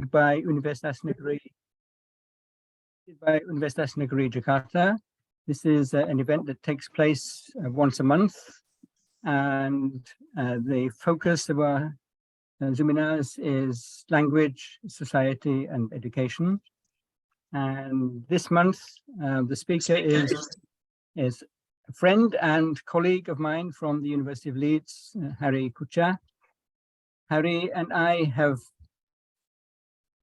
by Universitas Negeri Jakarta. This is an event that takes place once a month, and the focus of our seminars is language, society, and education. And this month, the speaker is a friend and colleague of mine from the University of Leeds, Harry Kuchah. Harry and I have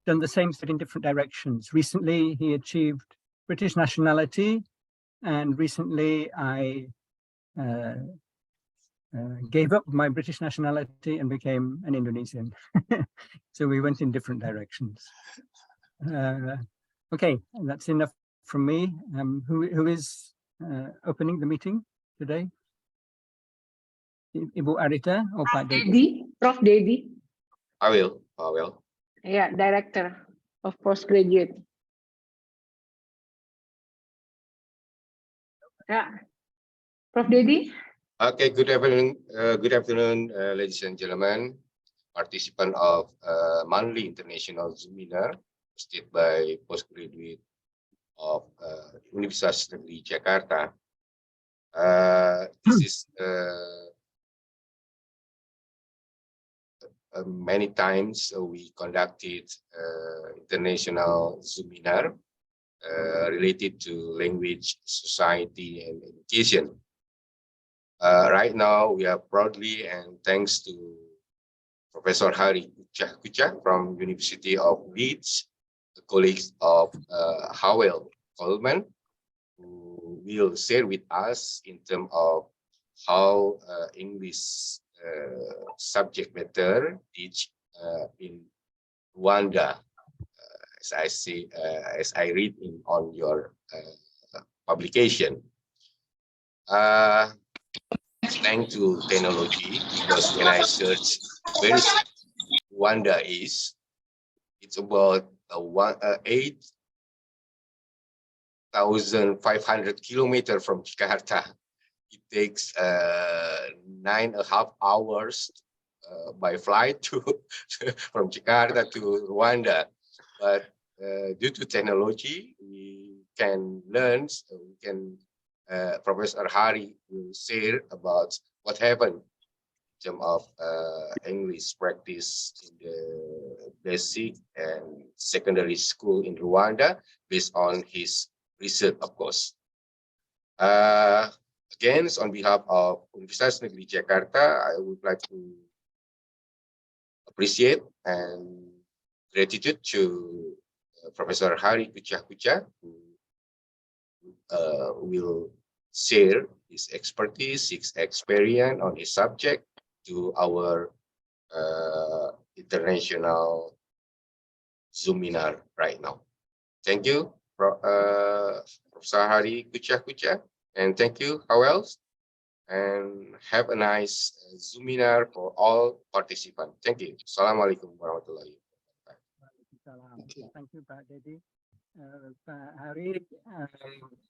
done the same thing in different directions. Recently, he achieved British nationality, and recently I gave up my British nationality and became an Indonesian. So we went in different directions. Okay, that's enough from me. Who is opening the meeting today? Ibu Arita or Pak Dedi? Prof. Dedi. I will. Yeah, Director of Postgraduate. Yeah, Prof. Dedi. Okay, good afternoon, ladies and gentlemen, participant of monthly international seminar hosted by postgraduate of Universitas Negeri Jakarta. This is many times we conducted international seminar related to language, society, and education. Right now, we are proudly and thanks to Professor Harry Kuchah from University of Leeds, the colleagues of Howell Coleman, who will share with us in terms of how English subject matter teach in Rwanda, as I read on your publication. Thanks to technology, because when I search where is Rwanda is, it's about 8,500 kilometers from Jakarta. It takes 9.5 hours by flight from Jakarta to Rwanda. But due to technology, we can learn. Professor Hari will share about what happened in terms of English practice in the basic and secondary school in Rwanda, based on his research, of course. Again, on behalf of Universitas Negeri Jakarta, I would like to appreciate and gratitude to Professor Hari Kuchah, who will share his expertise, his experience on his subject to our international seminar right now. Thank you, Professor Hari Kuchah, and thank you, Howell, and have a nice seminar for all participants. Thank you. Assalamualaikum warahmatullahi wabarakatuh. Thank you, Pak Dedi. Harry,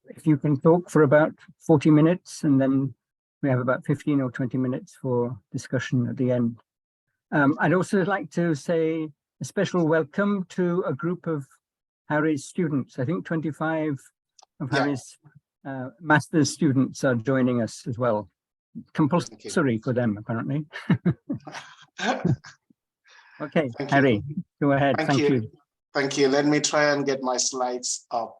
if you can talk for about 40 minutes, and then we have about 15 or 20 minutes for discussion at the end. I'd also like to say a special welcome to a group of Harry's students. I think 25 of Harry's master's students are joining us as well. Compulsory for them, apparently. Okay, Harry, go ahead. Thank you. Thank you. Let me try and get my slides up.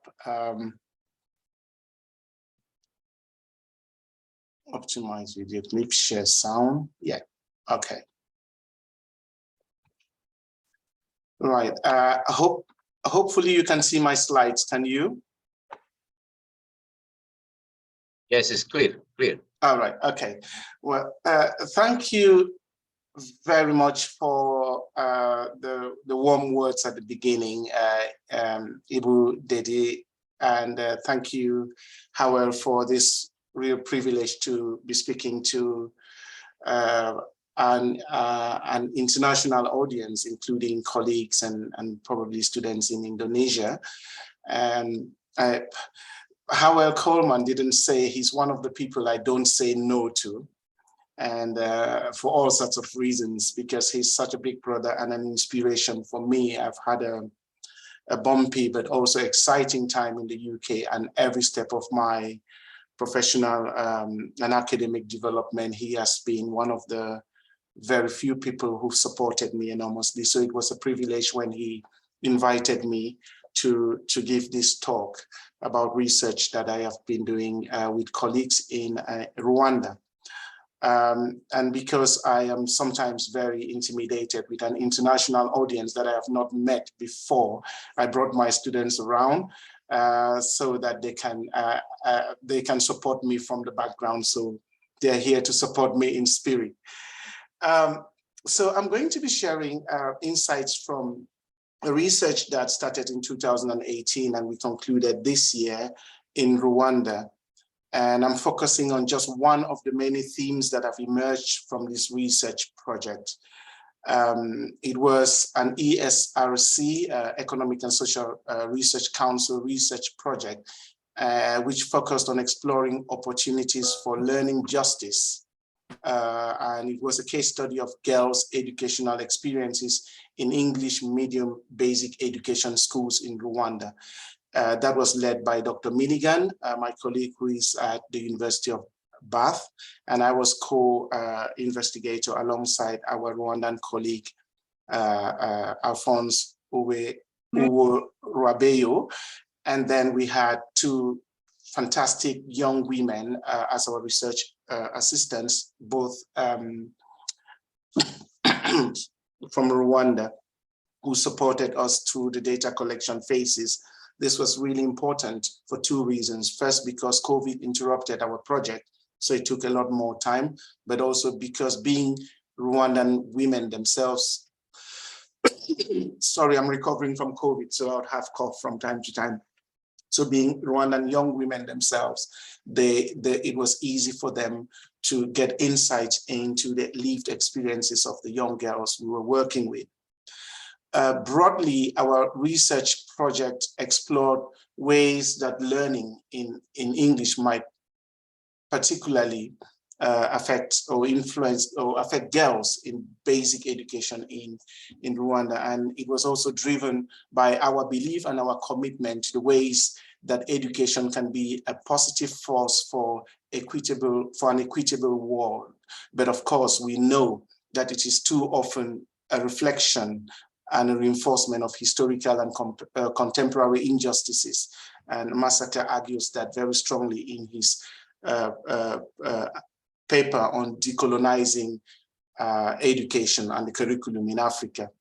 Optimize video clip, share sound. Yeah, okay. Right. Hopefully you can see my slides. Can you? Yes, it's clear. All right. Okay. Well, thank you very much for the warm words at the beginning, Ibu Dedi, and thank you, Howell, for this real privilege to be speaking to an international audience, including colleagues and probably students in Indonesia. And Howell Coleman didn't say he's one of the people I don't say no to. and for all sorts of reasons, because he's such a big brother and an inspiration for me. I've had a bumpy but also exciting time in the UK, and every step of my professional and academic development, he has been one of the very few people who supported me enormously. So it was a privilege when he invited me to give this talk about research that I have been doing with colleagues in Rwanda. And because I am sometimes very intimidated with an international audience that I have not met before, I brought my students around so that they can support me from the background. So they're here to support me in spirit. So I'm going to be sharing insights from a research that started in 2018 and we concluded this year in Rwanda. And I'm focusing on just one of the many themes that have emerged from this research project. It was an ESRC, Economic and Social Research Council research project, which focused on exploring opportunities for learning justice. And it was a case study of girls' educational experiences in English medium basic education schools in Rwanda. That was led by Dr. Milligan, my colleague who is at the University of Bath, and I was co-investigator alongside our Rwandan colleague, Alphonse Uwe Rabeyo. And then we had two fantastic young women as our research assistants, both from Rwanda, who supported us through the data collection phases. This was really important for two reasons. First, because COVID interrupted our project, so it took a lot more time, but also because being Rwandan women themselves, sorry, I'm recovering from COVID, so I would have cough from time to time. So being Rwandan young women themselves, it was easy for them to get insights into the lived experiences of the young girls we were working with. Broadly, our research project explored ways that learning in English might particularly affect or influence or affect girls in basic education in Rwanda. And it was also driven by our belief and our commitment to the ways that education can be a positive force for an equitable world. But of course, we know that it is too often a reflection and a reinforcement of historical and contemporary injustices. And Massacre argues that very strongly in his paper on decolonizing education and the curriculum in Africa.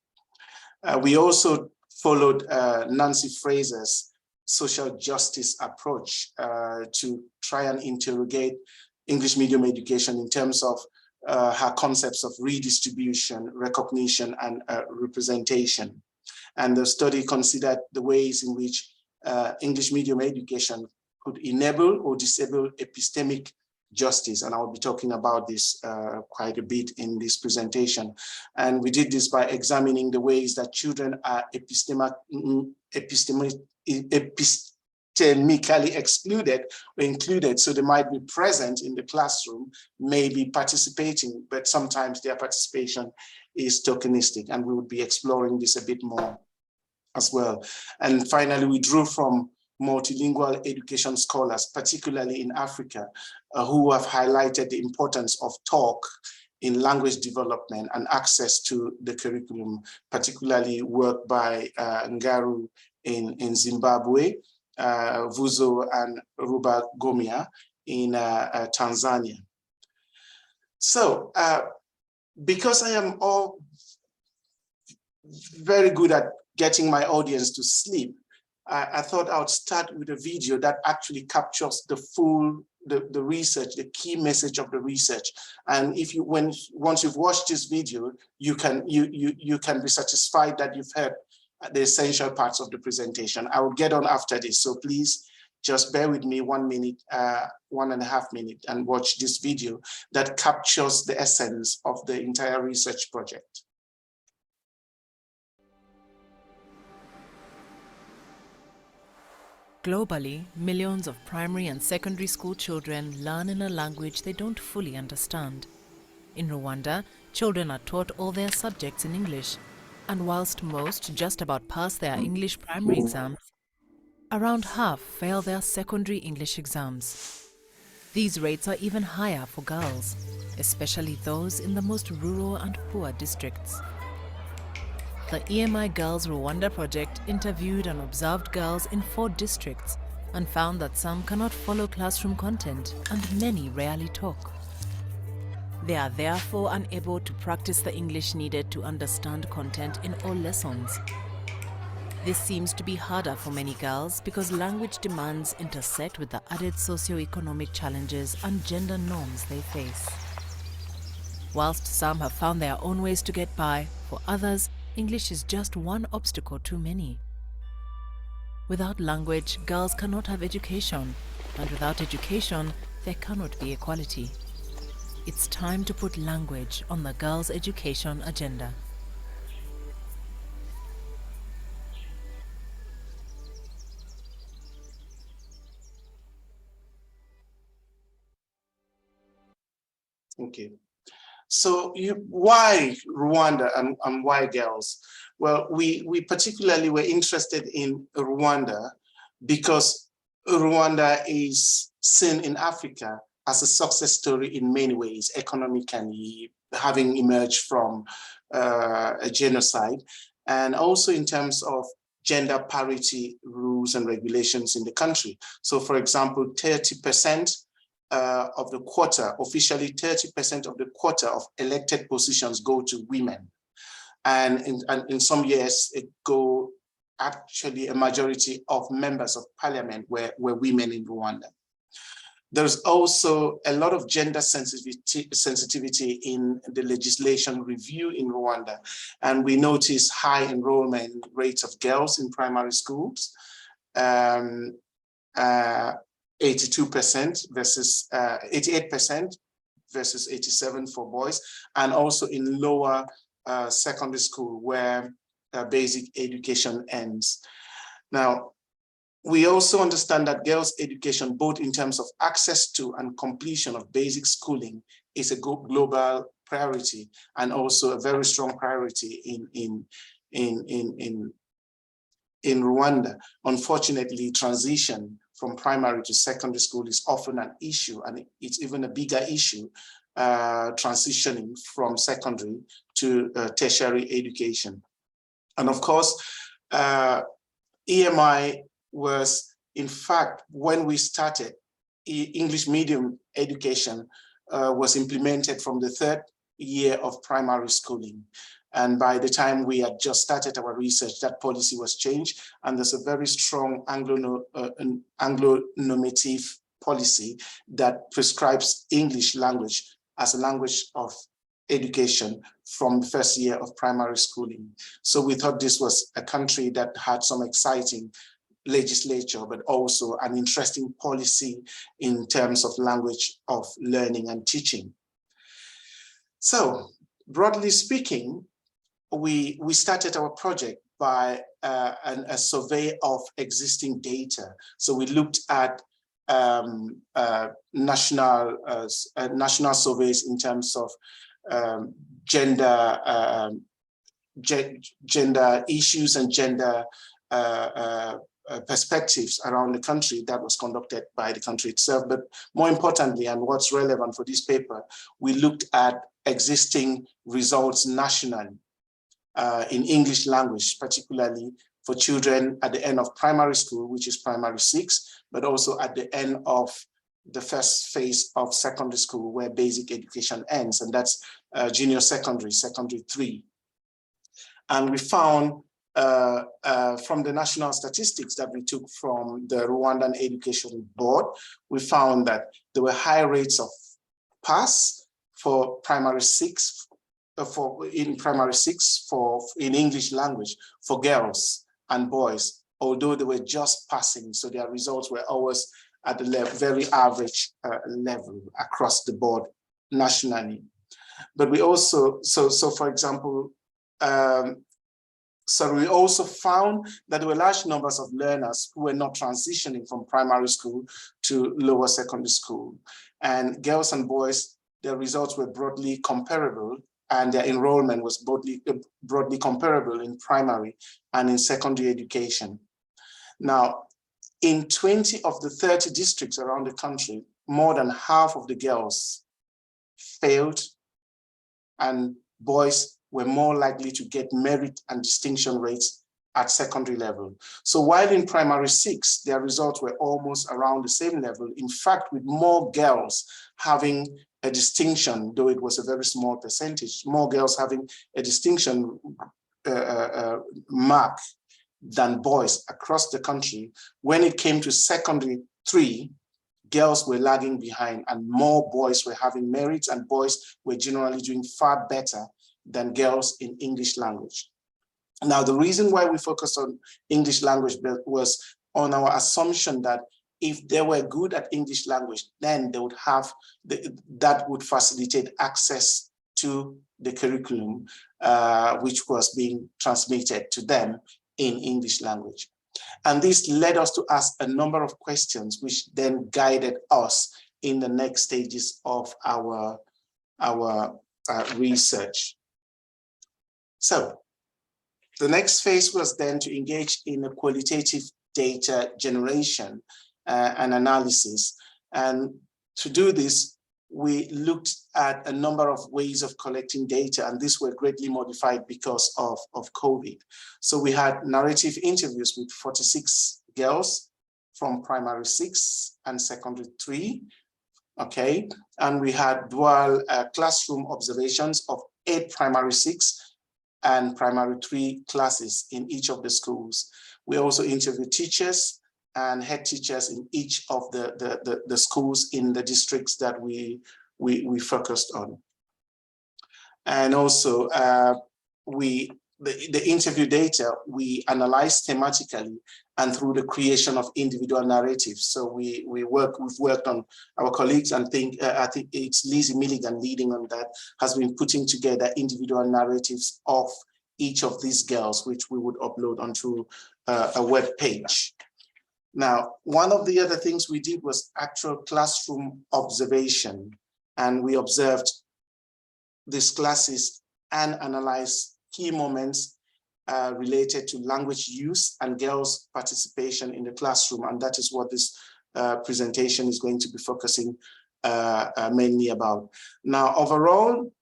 We also followed Nancy Fraser's social justice approach to try and interrogate English medium education in terms of her concepts of redistribution, recognition, and representation. And the study considered the ways in which English medium education could enable or disable epistemic justice. And I will be talking about this quite a bit in this presentation. And we did this by examining the ways that children are epistemically excluded or included. So they might be present in the classroom, maybe participating, but sometimes their participation is tokenistic. And we would be exploring this a bit more as well. And finally, we drew from multilingual education scholars, particularly in Africa, who have highlighted the importance of talk in language development and access to the curriculum, particularly work by Ngaru in Zimbabwe, Vuzo and Ruba Gomia in Tanzania. So, because I am all very good at getting my audience to sleep, I thought I would start with a video that actually captures the full, the research, the key message of the research. And if you, once you've watched this video, you can be satisfied that you've heard the essential parts of the presentation. I will get on after this, so please just bear with me 1 minute, 1.5 minutes, and watch this video that captures the essence of the entire research project. Globally, millions of primary and secondary school children learn in a language they don't fully understand. In Rwanda, children are taught all their subjects in English, and whilst most just about pass their English primary exams, around half fail their secondary English exams. These rates are even higher for girls, especially those in the most rural and poor districts. The EMI Girls Rwanda project interviewed and observed girls in 4 districts and found that some cannot follow classroom content and many rarely talk. They are therefore unable to practice the English needed to understand content in all lessons. This seems to be harder for many girls because language demands intersect with the added socio-economic challenges and gender norms they face. Whilst some have found their own ways to get by, for others, English is just one obstacle too many. Without language, girls cannot have education, and without education, there cannot be equality. It's time to put language on the girls' education agenda. Okay. So why Rwanda and why girls? Well, we particularly were interested in Rwanda because Rwanda is seen in Africa as a success story in many ways, economically, having emerged from a genocide, and also in terms of gender parity rules and regulations in the country. So for example, 30% of the quota, officially 30% of the quota of elected positions go to women. And in some years, it go actually a majority of members of parliament were women in Rwanda. There's also a lot of gender sensitivity in the legislation review in Rwanda. And we notice high enrollment rates of girls in primary schools, 82% versus 88% versus 87% for boys, and also in lower secondary school where basic education ends. Now, we also understand that girls' education, both in terms of access to and completion of basic schooling, is a global priority and also a very strong priority in Rwanda. Unfortunately, transition from primary to secondary school is often an issue, and it's even a bigger issue transitioning from secondary to tertiary education. And of course, EMI was, in fact, when we started, English medium education was implemented from the 3rd year of primary schooling. And by the time we had just started our research, that policy was changed, and there's a very strong Anglo-normative policy that prescribes English language as a language of education from the 1st year of primary schooling. So we thought this was a country that had some exciting legislature, but also an interesting policy in terms of language of learning and teaching. So broadly speaking, we started our project by a survey of existing data. So we looked at national surveys in terms of gender issues and gender perspectives around the country that was conducted by the country itself. But more importantly, and what's relevant for this paper, we looked at existing results nationally in English language, particularly for children at the end of primary school, which is primary 6, but also at the end of the first phase of secondary school where basic education ends, and that's junior secondary, secondary 3. And we found from the national statistics that we took from the Rwandan Education Board, we found that there were high rates of pass for primary 6, in English language for girls and boys, although they were just passing, so their results were always at the very average level across the board nationally. But we also, so for example, so we also found that there were large numbers of learners who were not transitioning from primary school to lower secondary school. And girls and boys their results were broadly comparable, and their enrollment was broadly comparable in primary and in secondary education. Now, in 20 of the 30 districts around the country, more than half of the girls failed, and boys were more likely to get merit and distinction rates at secondary level. So while in primary 6, their results were almost around the same level, in fact, with more girls having a distinction, though it was a very small percentage, more girls having a distinction mark than boys across the country. When it came to secondary 3, girls were lagging behind and more boys were having merits, and boys were generally doing far better than girls in English language. Now, the reason why we focused on English language was on our assumption that if they were good at English language, then they would have, that would facilitate access to the curriculum, which was being transmitted to them in English language. And this led us to ask a number of questions, which then guided us in the next stages of our research. So the next phase was then to engage in a qualitative data generation and analysis. And to do this, we looked at a number of ways of collecting data, and these were greatly modified because of COVID. So we had narrative interviews with 46 girls from primary 6 and secondary 3, okay? And we had dual classroom observations of 8 primary 6 and primary 3 classes in each of the schools. We also interviewed teachers and head teachers in each of the schools in the districts that we focused on. And also the interview data we analyzed thematically and through the creation of individual narratives. So we've worked on, our colleagues, and I think it's Lizzie Milligan leading on that, has been putting together individual narratives of each of these girls, which we would upload onto a web page. Now, one of the other things we did was actual classroom observation, and we observed these classes and analyzed key moments related to language use and girls' participation in the classroom. And that is what this presentation is going to be focusing mainly about. Now, overall,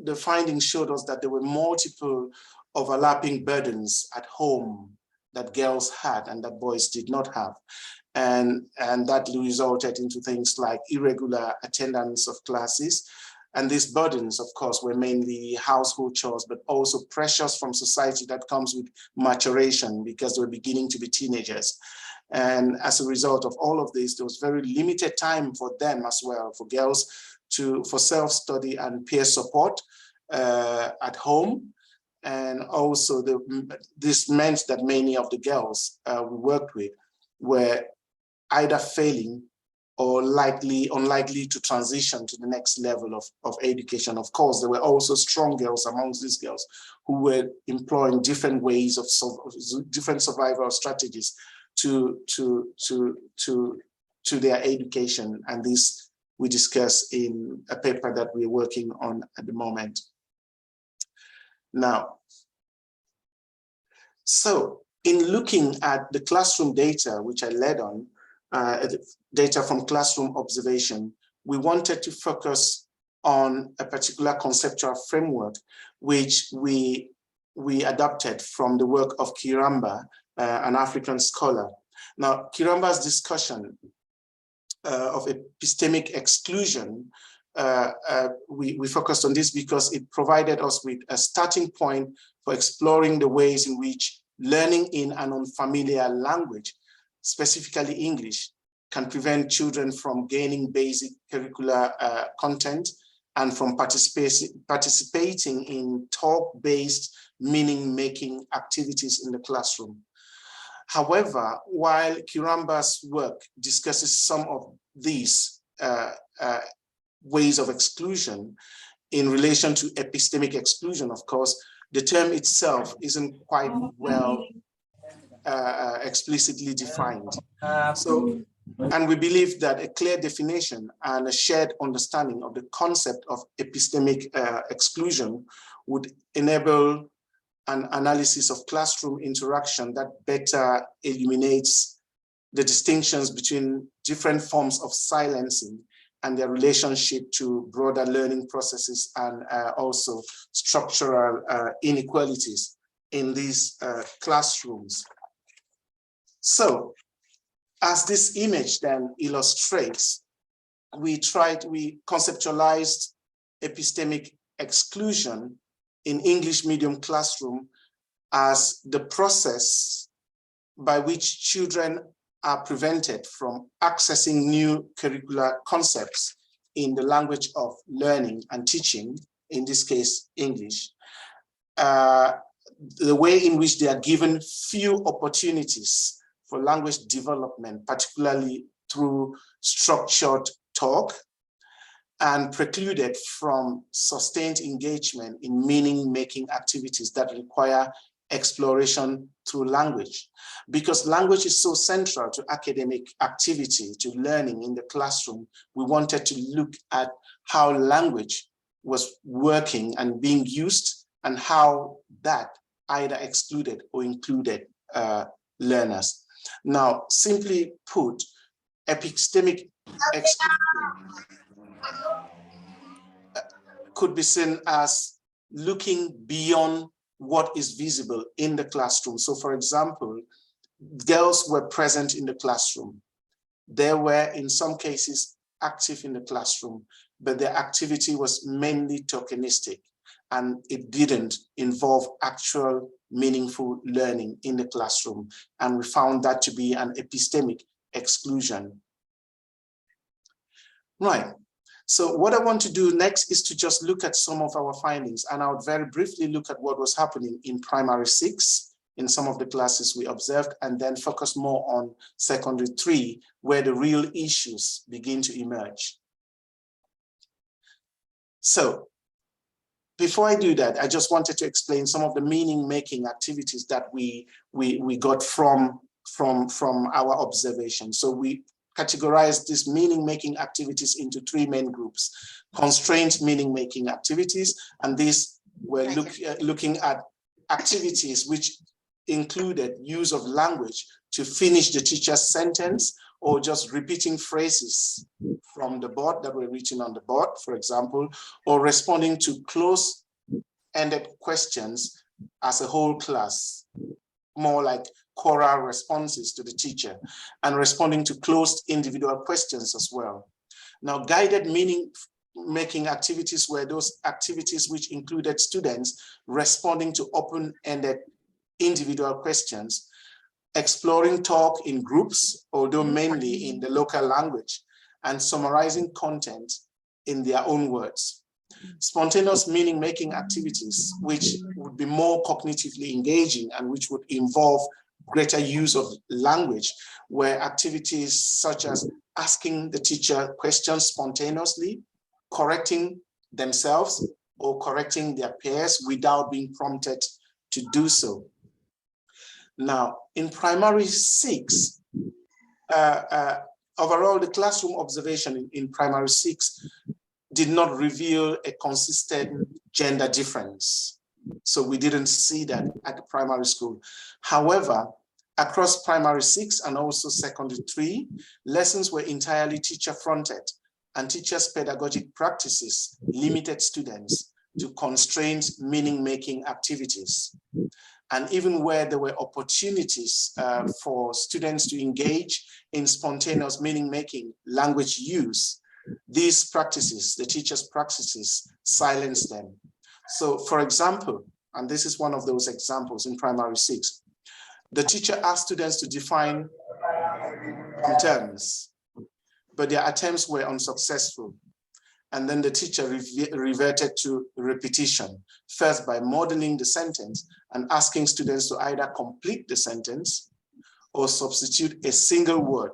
the findings showed us that there were multiple overlapping burdens at home that girls had and that boys did not have. And that resulted into things like irregular attendance of classes. And these burdens, of course, were mainly household chores, but also pressures from society that comes with maturation because they were beginning to be teenagers. And as a result of all of this, there was very limited time for them as well, for girls for self-study and peer support at home. And also this meant that many of the girls we worked with were either failing or unlikely to transition to the next level of education. Of course, there were also strong girls amongst these girls who were employing different ways of different survival strategies to their education. And this we discuss in a paper that we're working on at the moment. Now, so in looking at the classroom data, which I led on, data from classroom observation, we wanted to focus on a particular conceptual framework, which we adopted from the work of Kiramba, an African scholar. Now, Kiramba's discussion of epistemic exclusion, we focused on this because it provided us with a starting point for exploring the ways in which learning in an unfamiliar language, specifically English, can prevent children from gaining basic curricular content and from participating in talk-based meaning-making activities in the classroom. However, while Kiramba's work discusses some of these ways of exclusion in relation to epistemic exclusion, of course, the term itself isn't quite well explicitly defined. So And we believe that a clear definition and a shared understanding of the concept of epistemic exclusion would enable an analysis of classroom interaction that better illuminates the distinctions between different forms of silencing and their relationship to broader learning processes and also structural inequalities in these classrooms. So, as this image then illustrates, we conceptualized epistemic exclusion in English medium classroom as the process by which children are prevented from accessing new curricular concepts in the language of learning and teaching, in this case, English. The way in which they are given few opportunities for language development, particularly through structured talk, and precluded from sustained engagement in meaning-making activities that require exploration through language. Because language is so central to academic activity, to learning in the classroom, we wanted to look at how language was working and being used and how that either excluded or included learners. Now, simply put, epistemic exclusion could be seen as looking beyond what is visible in the classroom. So for example, girls were present in the classroom. They were in some cases active in the classroom, but their activity was mainly tokenistic and it didn't involve actual meaningful learning in the classroom. And we found that to be an epistemic exclusion. Right. So what I want to do next is to just look at some of our findings, and I would very briefly look at what was happening in primary 6 in some of the classes we observed, and then focus more on secondary 3, where the real issues begin to emerge. So before I do that, I just wanted to explain some of the meaning-making activities that we got from our observation. So we categorize these meaning-making activities into 3 main groups: constrained meaning-making activities, and these were looking at activities which included use of language to finish the teacher's sentence, or just repeating phrases from the board that were written on the board, for example, or responding to close-ended questions as a whole class, more like choral responses to the teacher, and responding to closed individual questions as well. Now, guided meaning-making activities were those activities which included students responding to open-ended individual questions, exploring talk in groups, although mainly in the local language, and summarizing content in their own words. Spontaneous meaning-making activities, which would be more cognitively engaging and which would involve greater use of language, were activities such as asking the teacher questions spontaneously, correcting themselves or correcting their peers without being prompted to do so. Now, in primary 6, overall, the classroom observation in primary 6 did not reveal a consistent gender difference. So we didn't see that at the primary school. However, across primary 6 and also secondary 3, lessons were entirely teacher-fronted, and teachers' pedagogic practices limited students to constrained meaning-making activities. And even where there were opportunities for students to engage in spontaneous meaning-making language use, these practices, the teachers' practices, silenced them. So for example, and this is one of those examples in primary 6, the teacher asked students to define some terms, but their attempts were unsuccessful. And then the teacher reverted to repetition, first by modeling the sentence and asking students to either complete the sentence or substitute a single word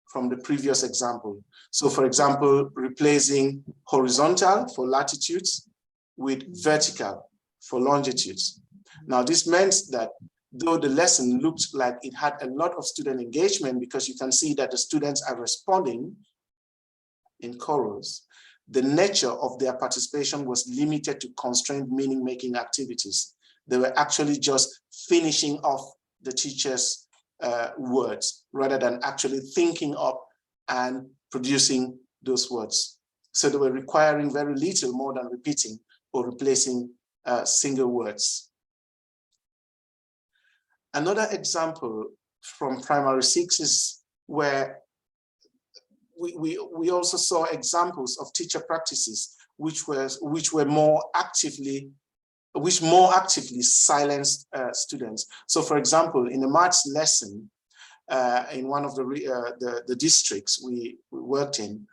from the previous example. So for example, replacing horizontal for latitudes with vertical for longitudes. Now this meant that though the lesson looked like it had a lot of student engagement, because you can see that the students are responding in chorus, the nature of their participation was limited to constrained meaning-making activities. They were actually just finishing off the teacher's words rather than actually thinking up and producing those words. So they were requiring very little more than repeating or replacing single words. Another example from primary 6 is where we also saw examples of teacher practices which more actively silenced students. So, for example, in a maths lesson in one of the districts we worked in,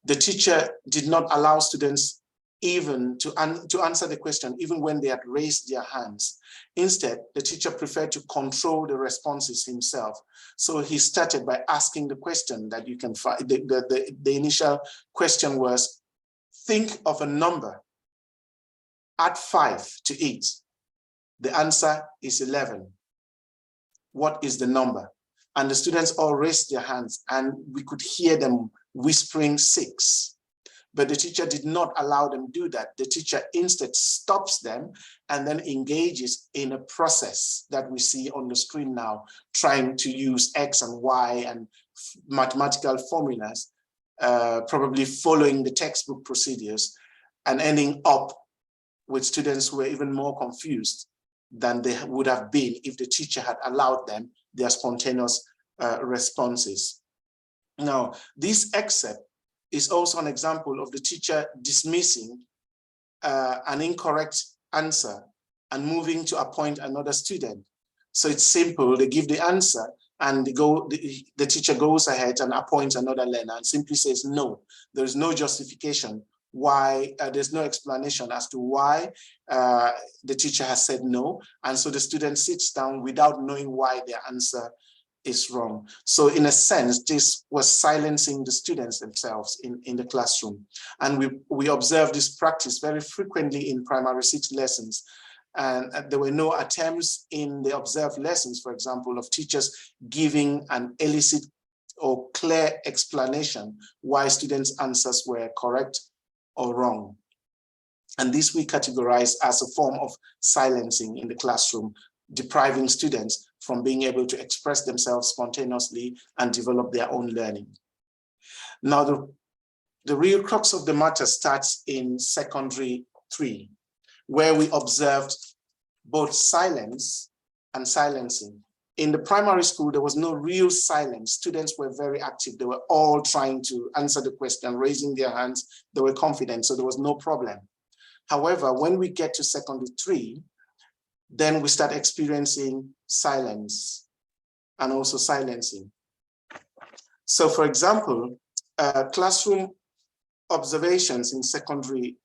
the teacher did not allow students even to answer the question, even when they had raised their hands. Instead, the teacher preferred to control the responses himself. So he started by asking the question that you can find. The initial question was, think of a number, add 5 to it. The answer is 11. What is the number? And the students all raised their hands, and we could hear them whispering 6. But the teacher did not allow them to do that. The teacher instead stops them and then engages in a process that we see on the screen now, trying to use X and Y and mathematical formulas, probably following the textbook procedures, and ending up with students who were even more confused than they would have been if the teacher had allowed them their spontaneous responses. Now, this excerpt is also an example of the teacher dismissing an incorrect answer and moving to appoint another student. So it's simple, they give the answer and the teacher goes ahead and appoints another learner and simply says no. There's no justification why, there's no explanation as to why the teacher has said no. And so the student sits down without knowing why their answer is wrong. So in a sense, this was silencing the students themselves in the classroom. And we observed this practice very frequently in primary 6 lessons. And there were no attempts in the observed lessons, for example, of teachers giving an illicit or clear explanation why students' answers were correct or wrong. And this we categorize as a form of silencing in the classroom, depriving students from being able to express themselves spontaneously and develop their own learning. Now, the real crux of the matter starts in secondary 3, where we observed both silence and silencing. In the primary school, there was no real silence. Students were very active. They were all trying to answer the question, raising their hands. They were confident, so there was no problem. However, when we get to secondary 3, then we start experiencing silence and also silencing. So for example, classroom observations in secondary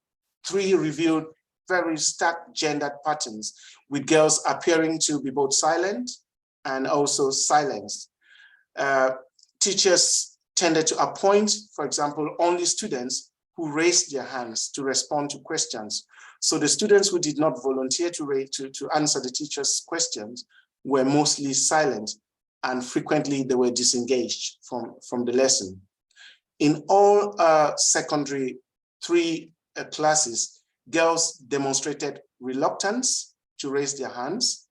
3 revealed very stark gendered patterns, with girls appearing to be both silent and also silenced. Teachers tended to appoint, for example, only students who raised their hands to respond to questions. So the students who did not volunteer to answer the teacher's questions were mostly silent, and frequently they were disengaged from the lesson. In all secondary 3 classes, girls demonstrated reluctance to raise their hands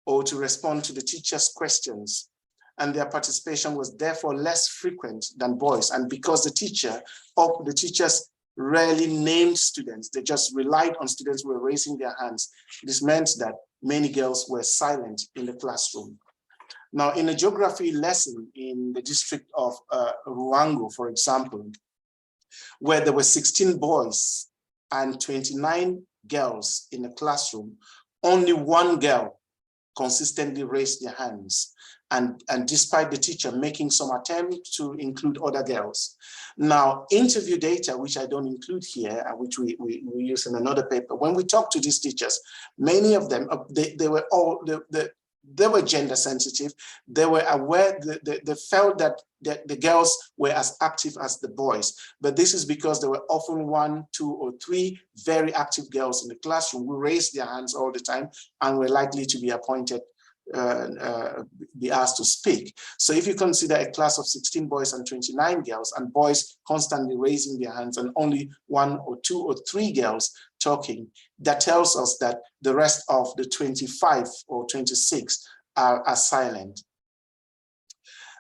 or to respond to the teacher's questions, and their participation was therefore less frequent than boys. And because the teachers rarely named students, they just relied on students who were raising their hands, this meant that many girls were silent in the classroom. Now, in a geography lesson in the district of Ruango, for example, where there were 16 boys and 29 girls in the classroom, only 1 girl consistently raised their hands. And despite the teacher making some attempt to include other girls. Now, interview data, which I don't include here, which we use in another paper, when we talk to these teachers, many of them, they were gender sensitive. They were aware, they felt that the girls were as active as the boys. But this is because there were often 1, 2, or 3 very active girls in the classroom who raised their hands all the time and were likely to be appointed be asked to speak. So if you consider a class of 16 boys and 29 girls, and boys constantly raising their hands and only 1 or 2 or 3 girls talking, that tells us that the rest of the 25 or 26 are silent.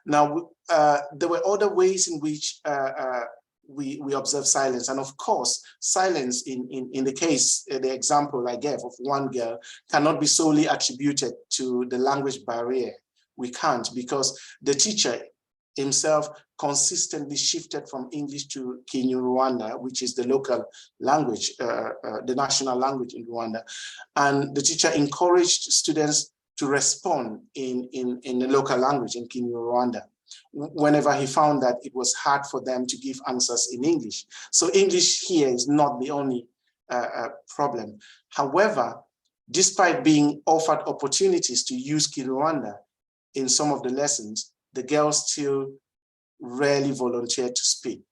Now, there were other ways in which we observe silence. And of course, silence in the case, the example I gave of one girl cannot be solely attributed to the language barrier. We can't, because the teacher himself consistently shifted from English to Kinyarwanda, which is the local language, the national language in Rwanda. And the teacher encouraged students to respond in the local language in Kinyarwanda, whenever he found that it was hard for them to give answers in English. So English here is not the only problem. However, despite being offered opportunities to use Kinyarwanda in some of the lessons, the girls still rarely volunteered to speak.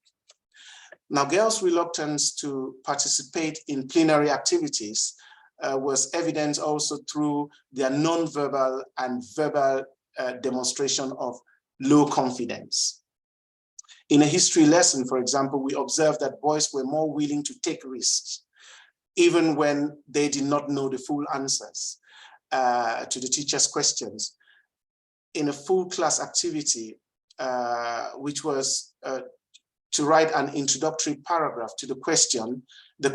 Now, girls' reluctance to participate in plenary activities was evident also through their non-verbal and verbal demonstration of low confidence. In a history lesson, for example, we observed that boys were more willing to take risks, even when they did not know the full answers to the teacher's questions. In a full class activity, which was to write an introductory paragraph to the question. The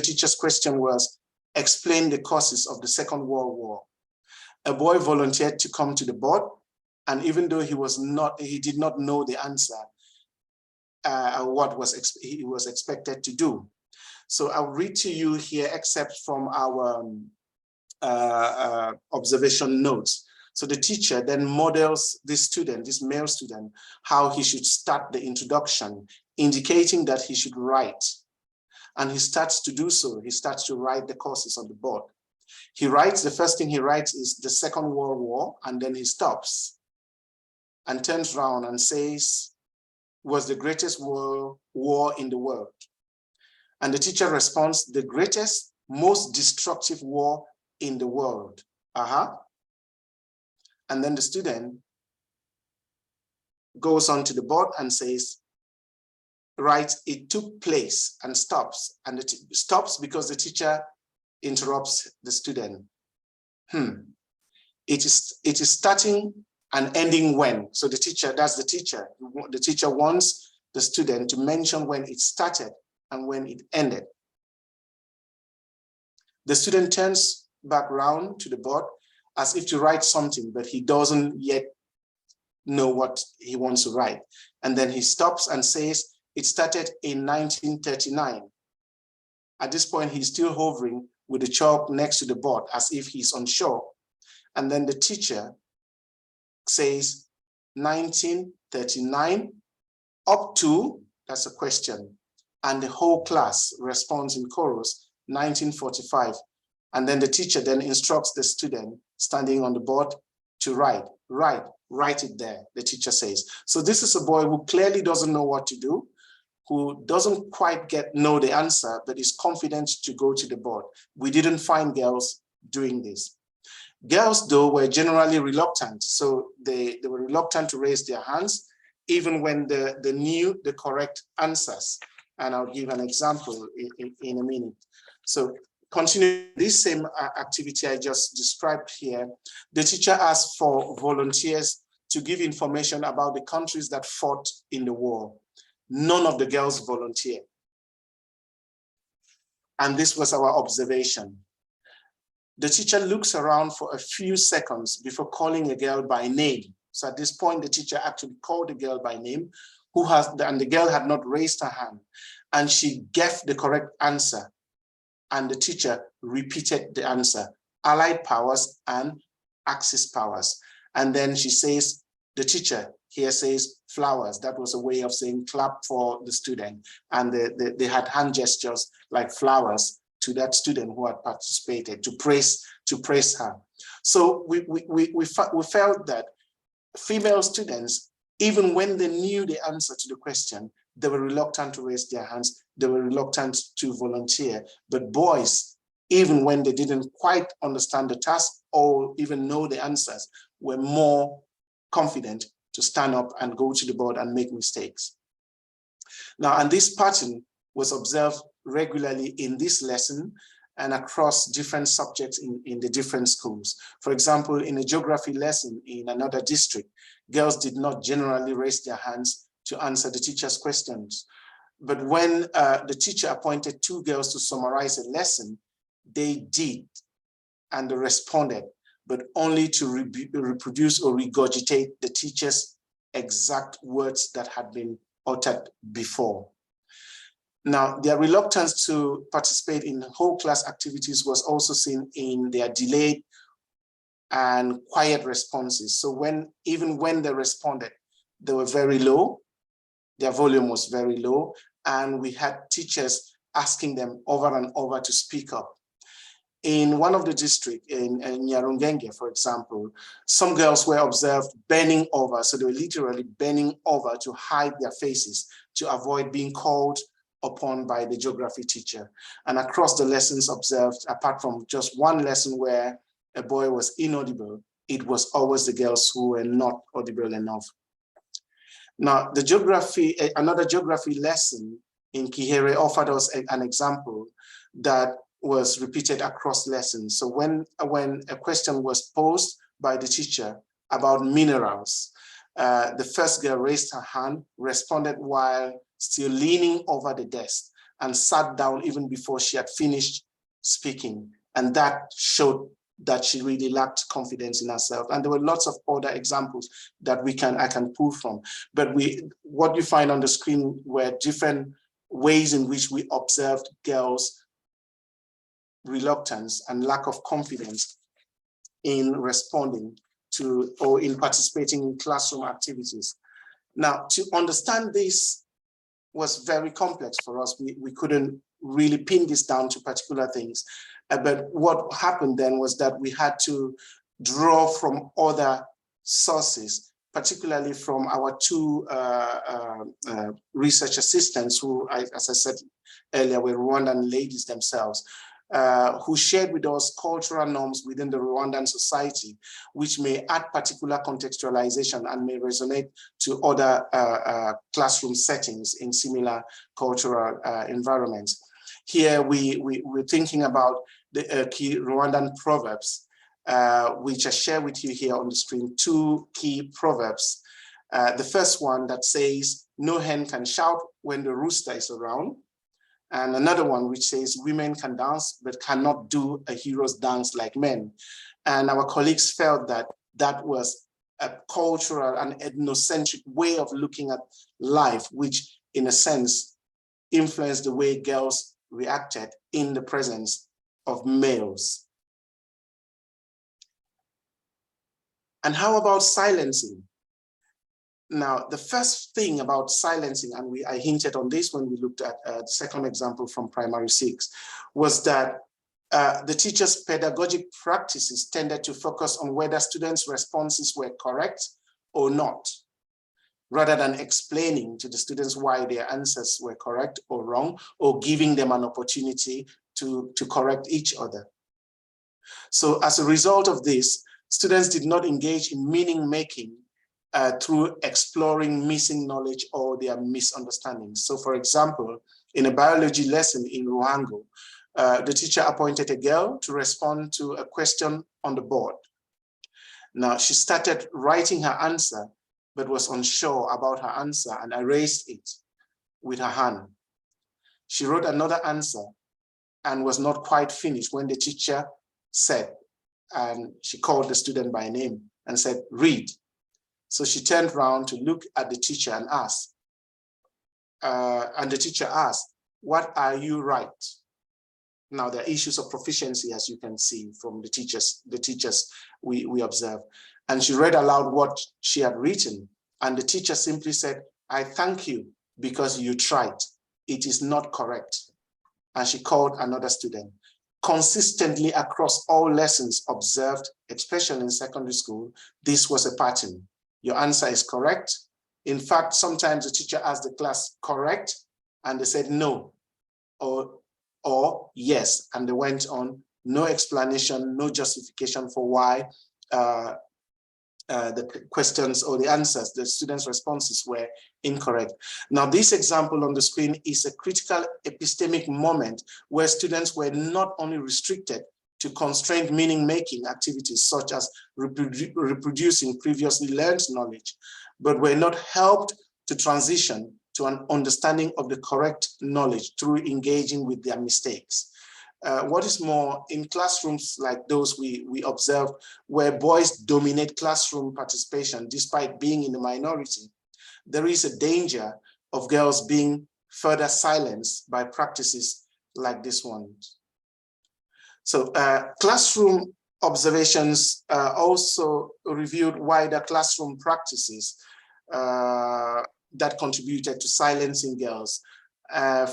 teacher's question was, explain the causes of the Second World War. A boy volunteered to come to the board, and even though he did not know the answer, he was expected to do. So I'll read to you here excerpts from our observation notes. So the teacher then models this student, this male student, how he should start the introduction, indicating that he should write. And he starts to do so. He starts to write the causes on the board. He writes, the first thing he writes is the Second World War, and then he stops and turns around and says, was the greatest war in the world. And the teacher responds, the greatest, most destructive war in the world. And then the student goes on to the board and says, right, it took place, and stops. And it stops because the teacher interrupts the student. It is starting and ending when. So the teacher, that's the teacher. The teacher wants the student to mention when it started and when it ended. The student turns back round to the board as if to write something, but he doesn't yet know what he wants to write. And then he stops and says, it started in 1939. At this point, he's still hovering with the chalk next to the board as if he's unsure. And then the teacher says 1939 up to, that's a question. And the whole class responds in chorus, 1945. And then the teacher then instructs the student standing on the board to write it there, the teacher says. So this is a boy who clearly doesn't know what to do, who doesn't quite know the answer, but is confident to go to the board. We didn't find girls doing this. Girls, though, were generally reluctant. So they were reluctant to raise their hands, even when they knew the correct answers. And I'll give an example in a minute. So continue this same activity I just described here. The teacher asked for volunteers to give information about the countries that fought in the war. None of the girls volunteered. And this was our observation. The teacher looks around for a few seconds before calling a girl by name. So at this point, the teacher actually called the girl by name, and the girl had not raised her hand. And she gave the correct answer. And the teacher repeated the answer, Allied powers and Axis powers. And then she says, the teacher here says flowers. That was a way of saying clap for the student. And they had hand gestures like flowers to that student who had participated to praise her. So we felt that female students, even when they knew the answer to the question, they were reluctant to raise their hands. They were reluctant to volunteer. But boys, even when they didn't quite understand the task or even know the answers, were more confident to stand up and go to the board and make mistakes. Now, and this pattern was observed regularly in this lesson and across different subjects in the different schools. For example, in a geography lesson in another district, girls did not generally raise their hands to answer the teacher's questions. But when the teacher appointed 2 girls to summarize a lesson, they did, and they responded, but only to reproduce or regurgitate the teacher's exact words that had been uttered before. Now, their reluctance to participate in whole class activities was also seen in their delayed and quiet responses. So even when they responded, they were very low, their volume was very low, and we had teachers asking them over and over to speak up. In one of the districts, in Nyarungenge, for example, some girls were observed bending over. So they were literally bending over to hide their faces to avoid being called upon by the geography teacher. And across the lessons observed, apart from just one lesson where a boy was inaudible, it was always the girls who were not audible enough. Now, another geography lesson in Kihere offered us an example that was repeated across lessons. So when a question was posed by the teacher about minerals, the first girl raised her hand, responded while still leaning over the desk, and sat down even before she had finished speaking. And that showed that she really lacked confidence in herself. And there were lots of other examples that I can pull from. But what you find on the screen were different ways in which we observed girls' reluctance and lack of confidence in responding to or in participating in classroom activities. Now, to understand this was very complex for us. We couldn't really pin this down to particular things. But what happened then was that we had to draw from other sources, particularly from our 2 research assistants who, as I said earlier, were Rwandan ladies themselves, who shared with us cultural norms within the Rwandan society, which may add particular contextualization and may resonate to other classroom settings in similar cultural environments. Here we're thinking about the key Rwandan proverbs, which I share with you here on the screen, 2 key proverbs. The first one that says, "No hen can shout when the rooster is around." And another one which says, "Women can dance, but cannot do a hero's dance like men." And our colleagues felt that that was a cultural and ethnocentric way of looking at life, which in a sense influenced the way girls reacted in the presence of males. And how about silencing? Now, the first thing about silencing, and I hinted on this when we looked at the second example from primary 6, was that the teacher's pedagogic practices tended to focus on whether students' responses were correct or not, rather than explaining to the students why their answers were correct or wrong, or giving them an opportunity to correct each other. So as a result of this, students did not engage in meaning making through exploring missing knowledge or their misunderstandings. So for example, in a biology lesson in Ruhango, the teacher appointed a girl to respond to a question on the board. Now she started writing her answer, but was unsure about her answer and erased it with her hand. She wrote another answer and was not quite finished when the teacher said, and she called the student by name and said, "Read." So she turned around to look at the teacher and asked, and the teacher asked, "What are you right?" Now there are issues of proficiency, as you can see from the teachers we observe. And she read aloud what she had written. And the teacher simply said, "I thank you because you tried. It is not correct." And she called another student. Consistently across all lessons observed, especially in secondary school, this was a pattern. Your answer is correct. In fact, sometimes the teacher asked the class, "Correct?" And they said no, or or yes. And they went on, no explanation, no justification for why the questions or the answers, the students' responses were incorrect. Now, this example on the screen is a critical epistemic moment where students were not only restricted to constrained meaning-making activities such as reproducing previously learned knowledge, but were not helped to transition to an understanding of the correct knowledge through engaging with their mistakes. What is more, in classrooms like those we observe, where boys dominate classroom participation despite being in the minority, there is a danger of girls being further silenced by practices like this one. So classroom observations also reviewed wider classroom practices that contributed to silencing girls.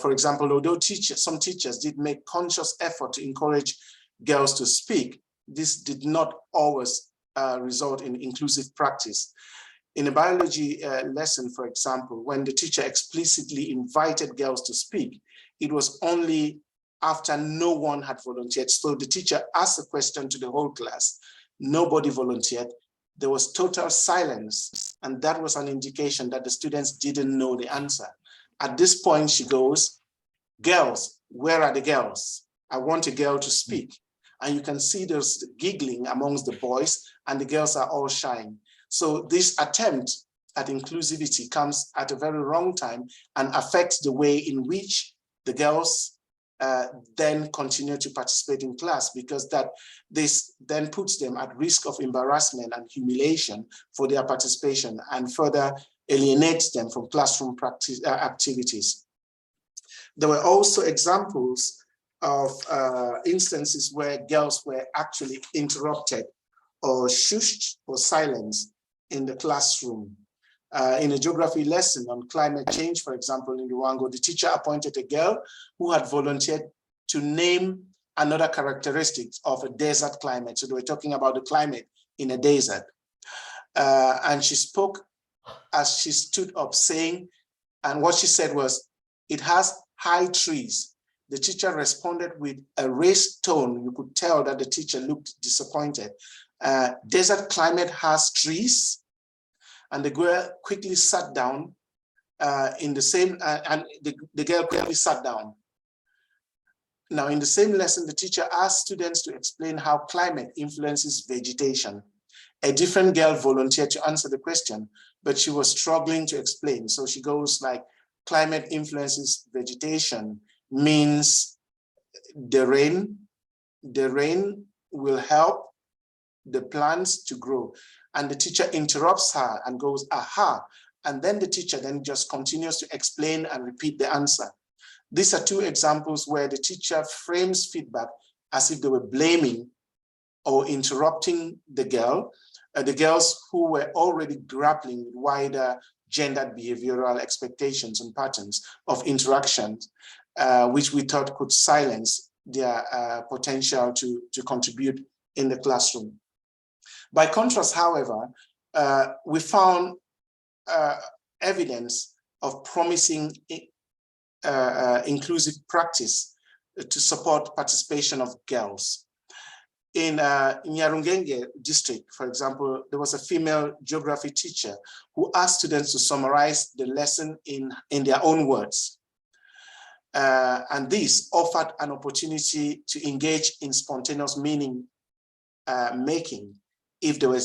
For example, although some teachers did make conscious effort to encourage girls to speak, this did not always result in inclusive practice. In a biology lesson, for example, when the teacher explicitly invited girls to speak, it was only after no one had volunteered. So the teacher asked a question to the whole class, nobody volunteered. There was total silence, and that was an indication that the students didn't know the answer. At this point, she goes, girls, where are the girls? I want a girl to speak. And you can see there's giggling amongst the boys, and the girls are all shying. So this attempt at inclusivity comes at a very wrong time and affects the way in which the girls then continue to participate in class, because this then puts them at risk of embarrassment and humiliation for their participation and further alienates them from classroom practice activities. There were also examples of instances where girls were actually interrupted or shushed or silenced in the classroom. In a geography lesson on climate change, for example, in Luango, the teacher appointed a girl who had volunteered to name another characteristic of a desert climate. So they were talking about the climate in a desert. And she spoke as she stood up saying, and what she said was, it has high trees. The teacher responded with a raised tone. You could tell that the teacher looked disappointed. Desert climate has trees. And the girl quickly sat down and the girl quickly sat down. Now, in the same lesson, the teacher asked students to explain how climate influences vegetation. A different girl volunteered to answer the question, but she was struggling to explain. So she goes like, climate influences vegetation means the rain will help the plants to grow. And the teacher interrupts her and goes, aha. And then the teacher then just continues to explain and repeat the answer. These are two examples where the teacher frames feedback as if they were blaming or interrupting the girls who were already grappling with wider gendered behavioral expectations and patterns of interactions, which we thought could silence their potential to contribute in the classroom. By contrast, however, we found evidence of promising inclusive practice to support participation of girls. In Nyarungenge district, for example, there was a female geography teacher who asked students to summarize the lesson in their own words. And this offered an opportunity to engage in spontaneous meaning making if they were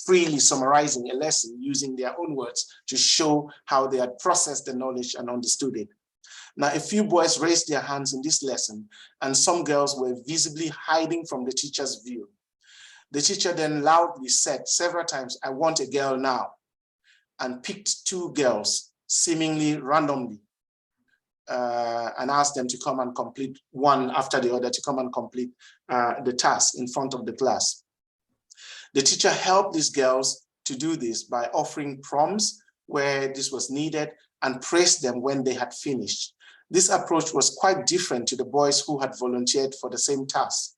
freely summarizing a lesson using their own words to show how they had processed the knowledge and understood it. Now, a few boys raised their hands in this lesson, and some girls were visibly hiding from the teacher's view. The teacher then loudly said several times, I want a girl now, and picked two girls, seemingly randomly, and asked them to come and complete one after the other to come and complete the task in front of the class. The teacher helped these girls to do this by offering prompts where this was needed and praised them when they had finished. This approach was quite different to the boys who had volunteered for the same task.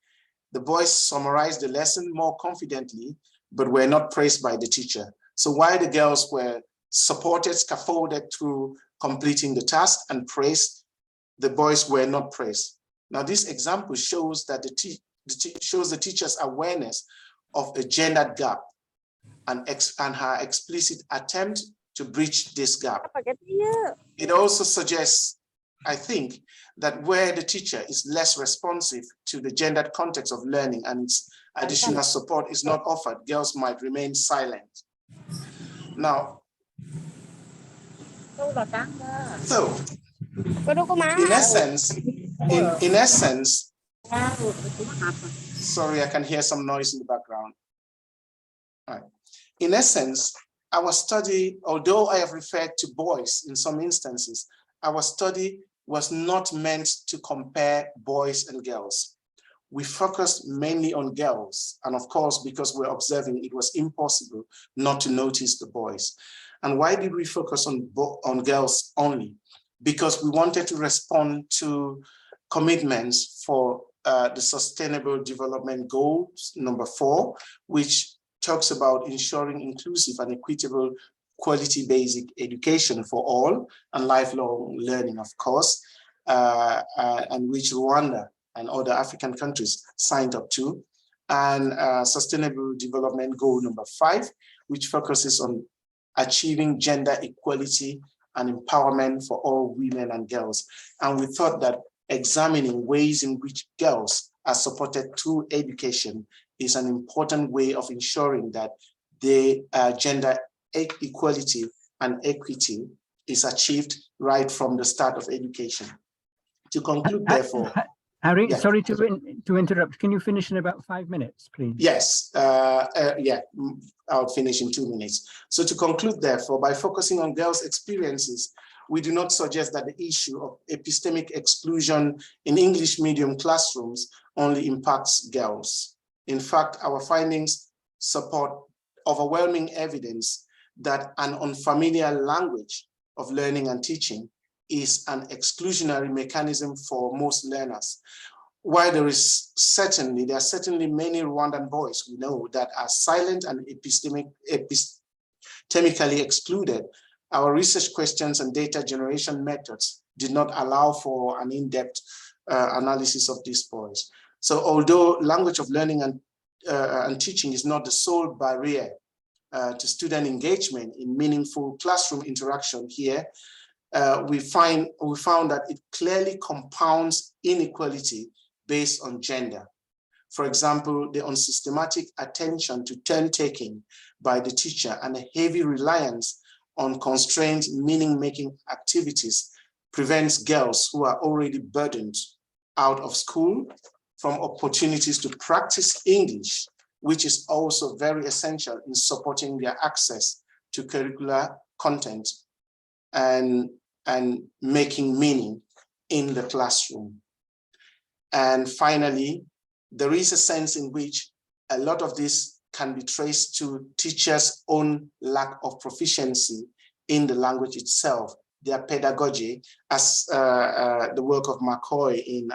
The boys summarized the lesson more confidently, but were not praised by the teacher. So while the girls were supported, scaffolded through completing the task and praised, the boys were not praised. Now, this example shows that shows the teacher's awareness of a gender gap and her explicit attempt to bridge this gap. It also suggests, I think, that where the teacher is less responsive to the gendered context of learning and its additional support is not offered, girls might remain silent. Now, so in essence, sorry, I can hear some noise in the background. All right. In essence, our study, although I have referred to boys in some instances, our study was not meant to compare boys and girls. We focused mainly on girls. And of course, because we're observing, it was impossible not to notice the boys. And why did we focus on girls only? Because we wanted to respond to commitments for the Sustainable Development Goals, number 4, which talks about ensuring inclusive and equitable quality basic education for all and lifelong learning, of course, and which Rwanda and other African countries signed up to, and Sustainable Development Goal number 5, which focuses on achieving gender equality and empowerment for all women and girls. And we thought that examining ways in which girls are supported through education is an important way of ensuring that the gender equality and equity is achieved right from the start of education. To conclude, therefore, Harry, yeah. sorry to interrupt. Can you finish in about 5 minutes, please? Yes, yeah, I'll finish in 2 minutes. So to conclude, therefore, by focusing on girls' experiences, we do not suggest that the issue of epistemic exclusion in English medium classrooms only impacts girls. In fact, our findings support overwhelming evidence that an unfamiliar language of learning and teaching is an exclusionary mechanism for most learners. While there are certainly many Rwandan boys we know that are silent and epistemically excluded, our research questions and data generation methods did not allow for an in-depth analysis of these boys. So although language of learning and teaching is not the sole barrier to student engagement in meaningful classroom interaction here, we found that it clearly compounds inequality based on gender. For example, the unsystematic attention to turn-taking by the teacher and a heavy reliance on constrained meaning-making activities prevents girls who are already burdened out of school from opportunities to practice English, which is also very essential in supporting their access to curricular content and making meaning in the classroom. And finally, there is a sense in which a lot of this can be traced to teachers' own lack of proficiency in the language itself, their pedagogy, as the work of McCoy in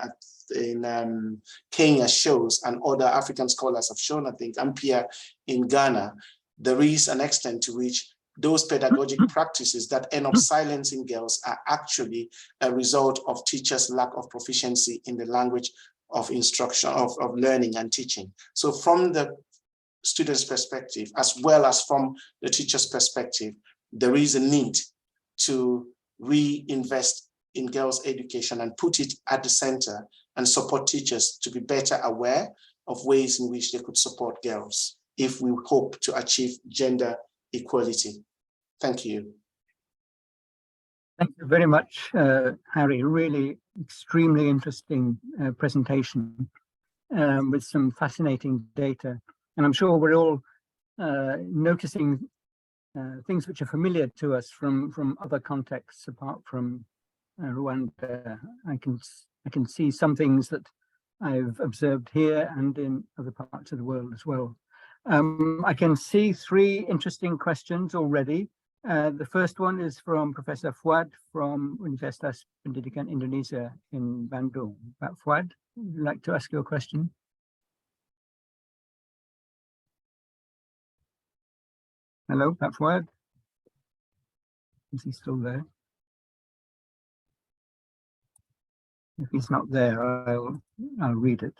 Kenya shows, and other African scholars have shown, I think, Ampia in Ghana. There is an extent to which those pedagogic practices that end up silencing girls are actually a result of teachers' lack of proficiency in the language of instruction, of learning and teaching. So from the student's perspective, as well as from the teacher's perspective, there is a need to reinvest in girls' education and put it at the center and support teachers to be better aware of ways in which they could support girls if we hope to achieve gender equality. Thank you. Thank you very much, Harry. Really extremely interesting presentation with some fascinating data. And I'm sure we're all noticing things which are familiar to us from other contexts apart from Rwanda. I can see some things that I've observed here and in other parts of the world as well. I can see 3 interesting questions already. The first one is from Professor Fuad from Universitas Pendidikan Indonesia in Bandung. Fuad, would you like to ask your question? Hello, Fuad. Is he still there? If he's not there, I'll read it.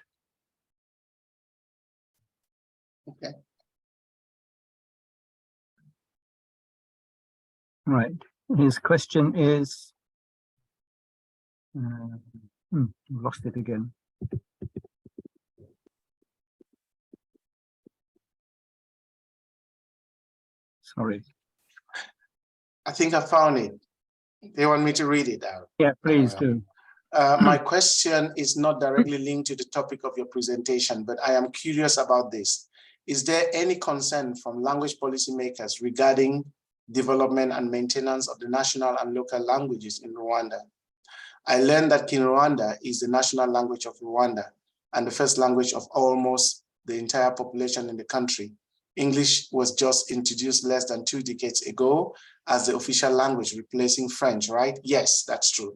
Okay. Right. His question is, lost it again. Sorry. I think I found it. They want me to read it out. Yeah, please do. My question is not directly linked to the topic of your presentation, but I am curious about this. Is there any concern from language policymakers regarding development and maintenance of the national and local languages in Rwanda? I learned that Kinyarwanda is the national language of Rwanda and the first language of almost the entire population in the country. English was just introduced less than 2 decades ago as the official language, replacing French, right? Yes, that's true.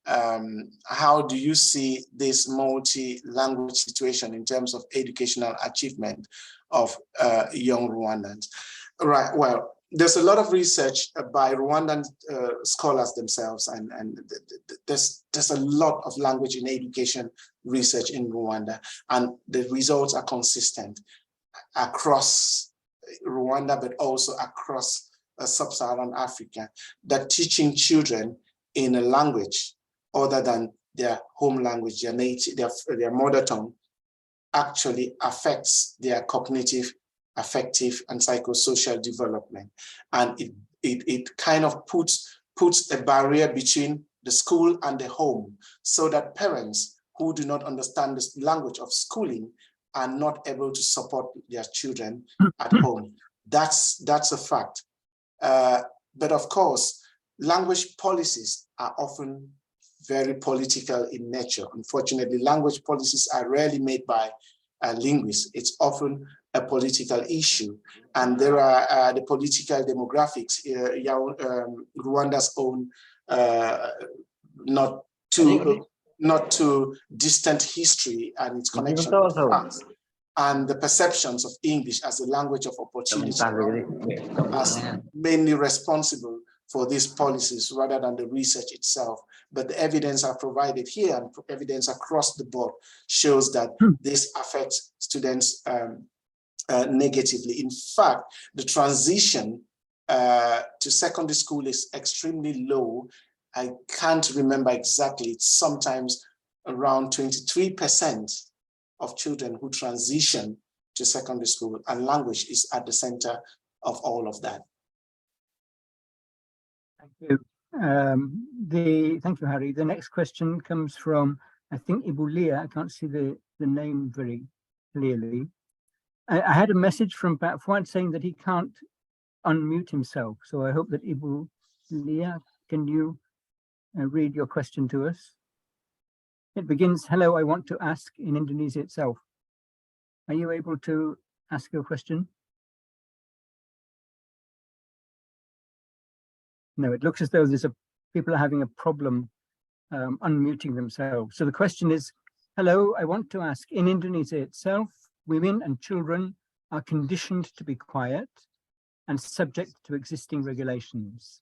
How do you see this multi-language situation in terms of educational achievement of young Rwandans? Right, well, there's a lot of research by Rwandan scholars themselves, and there's a lot of language in education research in Rwanda, and the results are consistent across Rwanda, but also across sub-Saharan Africa, that teaching children in a language other than their home language, their native, their mother tongue, actually affects their cognitive, affective, and psychosocial development. And it kind of puts a barrier between the school and the home, so that parents who do not understand the language of schooling are not able to support their children at home. That's a fact. But of course, language policies are often very political in nature. Unfortunately, language policies are rarely made by linguists. It's often a political issue. And there are the political demographics, Rwanda's own, not too distant history and its connection with France, and the perceptions of English as a language of opportunity as mainly responsible for these policies rather than the research itself. But the evidence are provided here, and evidence across the board shows that this affects students negatively. In fact, the transition to secondary school is extremely low. I can't remember exactly, it's sometimes around 23% of children who transition to secondary school, and language is at the center of all of that. Thank you. Thank you, Harry. The next question comes from, I think, Ibulia. I can't see the name very clearly. I had a message from Pat Fuad saying that he can't unmute himself. So I hope that Ibulia, can you read your question to us? It begins, hello, I want to ask in Indonesia itself. Are you able to ask your question? No, it looks as though people are having a problem unmuting themselves. So the question is, hello, I want to ask, in Indonesia itself, women and children are conditioned to be quiet and subject to existing regulations.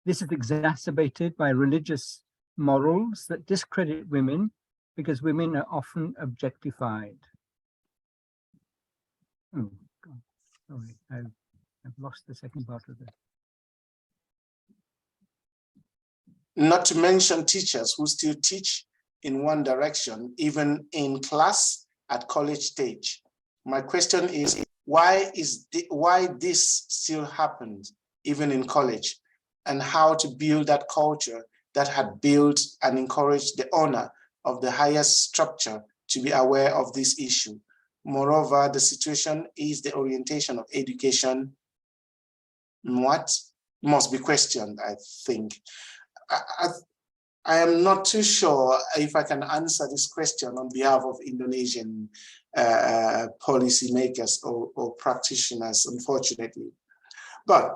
This is exacerbated by religious morals that discredit women because women are often objectified. Oh, God, sorry, I've lost the second part of this. Not to mention teachers who still teach in one direction, even in class at college stage. My question is, why this still happens even in college, and how to build that culture that had built and encouraged the honor of the highest structure to be aware of this issue. Moreover, the situation is the orientation of education, what must be questioned, I think. I am not too sure if I can answer this question on behalf of Indonesian policymakers or practitioners, unfortunately. But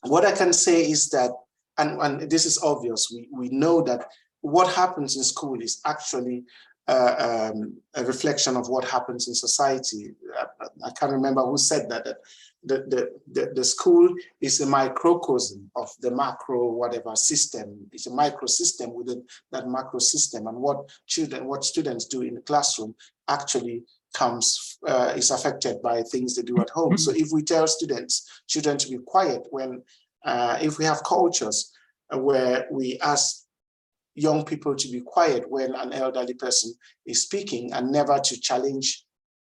what I can say is that, and this is obvious, we know that what happens in school is actually a reflection of what happens in society. I can't remember who said that the school is a microcosm of the macro whatever system. It's a micro system within that macro system, and what students do in the classroom actually is affected by things they do at home. So if we tell children to be quiet when if we have cultures where we ask young people to be quiet when an elderly person is speaking and never to challenge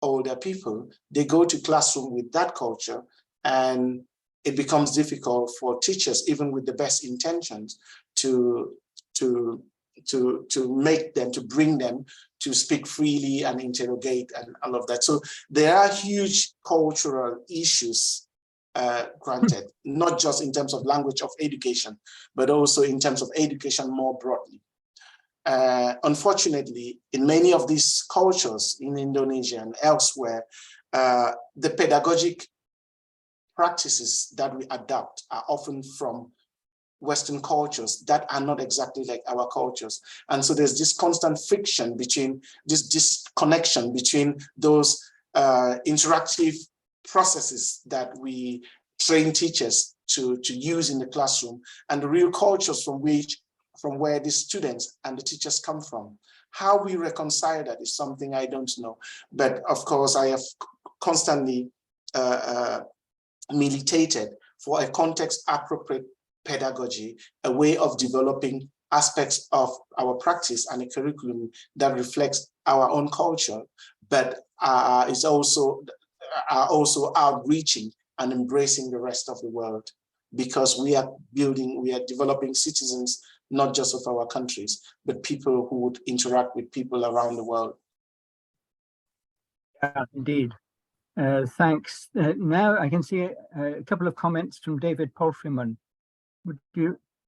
older people, they go to classroom with that culture, and it becomes difficult for teachers, even with the best intentions, to bring them to speak freely and interrogate and all of that. So there are huge cultural issues, granted, not just in terms of language of education, but also in terms of education more broadly. Unfortunately, in many of these cultures in Indonesia and elsewhere, the pedagogic practices that we adopt are often from Western cultures that are not exactly like our cultures. And so there's this constant friction between this disconnection between those interactive processes that we train teachers to use in the classroom and the real cultures from where the students and the teachers come from. How we reconcile that is something I don't know. But of course, I have constantly militated for a context-appropriate pedagogy, a way of developing aspects of our practice and a curriculum that reflects our own culture, but is also outreaching and embracing the rest of the world, because we are developing citizens, not just of our countries, but people who would interact with people around the world. Yeah, indeed. Thanks. Now I can see a couple of comments from David Polfriman.